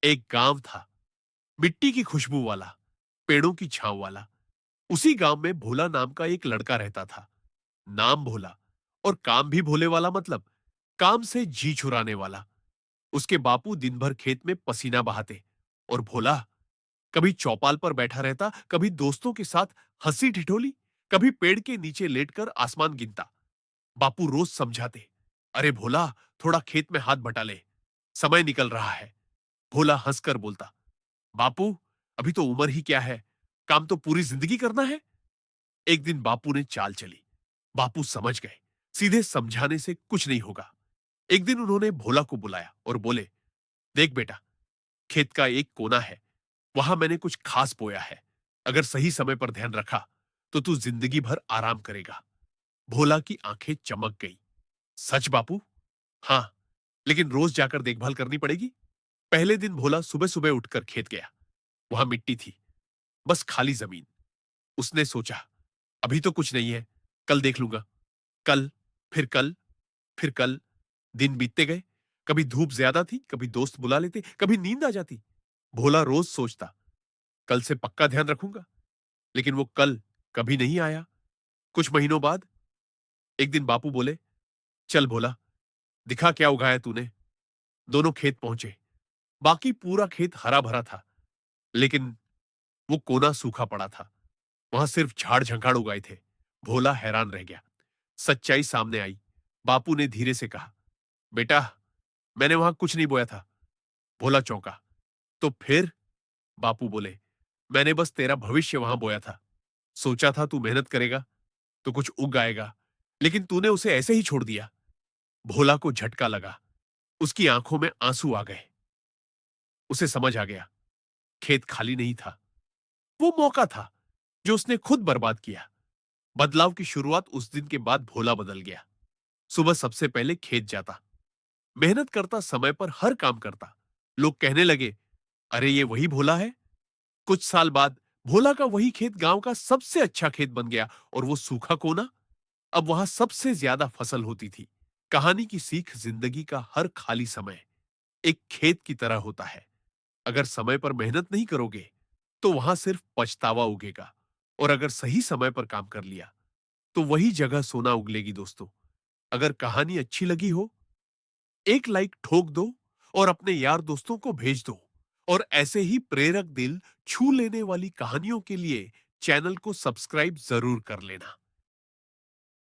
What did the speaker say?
एक गांव था, मिट्टी की खुशबू वाला, पेड़ों की छांव वाला। उसी गांव में भोला नाम का एक लड़का रहता था। नाम भोला और काम भी भोले वाला, मतलब काम से जी चुराने वाला। उसके बापू दिन भर खेत में पसीना बहाते और भोला कभी चौपाल पर बैठा रहता, कभी दोस्तों के साथ हंसी ठिठोली, कभी पेड़ के नीचे लेटकर आसमान गिनता। बापू रोज समझाते, अरे भोला, थोड़ा खेत में हाथ बटा ले, समय निकल रहा है। भोला हंसकर बोलता, बापू, अभी तो उम्र ही क्या है, काम तो पूरी जिंदगी करना है। एक दिन बापू ने चाल चली। बापू समझ गए, सीधे समझाने से कुछ नहीं होगा। एक दिन उन्होंने भोला को बुलाया और बोले, देख बेटा, खेत का एक कोना है, वहां मैंने कुछ खास बोया है। अगर सही समय पर ध्यान रखा तो तू जिंदगी भर आराम करेगा। भोला की आंखें चमक गई। सच बापू? हाँ, लेकिन रोज जाकर देखभाल करनी पड़ेगी। पहले दिन भोला सुबह सुबह उठकर खेत गया। वहां मिट्टी थी, बस खाली जमीन। उसने सोचा, अभी तो कुछ नहीं है, कल देख लूंगा। कल, फिर कल, फिर कल। दिन बीतते गए। कभी धूप ज्यादा थी, कभी दोस्त बुला लेते, कभी नींद आ जाती। भोला रोज सोचता, कल से पक्का ध्यान रखूंगा। लेकिन वो कल कभी नहीं आया। कुछ महीनों बाद एक दिन बापू बोले, चल भोला, दिखा क्या उगाया तूने। दोनों खेत पहुंचे। बाकी पूरा खेत हरा भरा था, लेकिन वो कोना सूखा पड़ा था। वहां सिर्फ झाड़ झंखाड़ उगाए थे। भोला हैरान रह गया। सच्चाई सामने आई। बापू ने धीरे से कहा, बेटा, मैंने वहां कुछ नहीं बोया था। भोला चौंका। तो फिर? बापू बोले, मैंने बस तेरा भविष्य वहां बोया था। सोचा था तू मेहनत करेगा तो कुछ उग आएगा, लेकिन तूने उसे ऐसे ही छोड़ दिया। भोला को झटका लगा। उसकी आंखों में आंसू आ गए। उसे समझ आ गया, खेत खाली नहीं था, वो मौका था जो उसने खुद बर्बाद किया। बदलाव की शुरुआत उस दिन के बाद भोला बदल गया। सुबह सबसे पहले खेत जाता, मेहनत करता, समय पर हर काम करता। लोग कहने लगे, अरे ये वही भोला है। कुछ साल बाद भोला का वही खेत गांव का सबसे अच्छा खेत बन गया, और वो सूखा कोना अब वहां सबसे ज्यादा फसल होती थी। कहानी की सीख, जिंदगी का हर खाली समय एक खेत की तरह होता है। अगर समय पर मेहनत नहीं करोगे तो वहां सिर्फ पछतावा उगेगा, और अगर सही समय पर काम कर लिया तो वही जगह सोना उगलेगी। दोस्तों, अगर कहानी अच्छी लगी हो, एक लाइक ठोक दो और अपने यार दोस्तों को भेज दो। और ऐसे ही प्रेरक, दिल छू लेने वाली कहानियों के लिए चैनल को सब्सक्राइब जरूर कर लेना।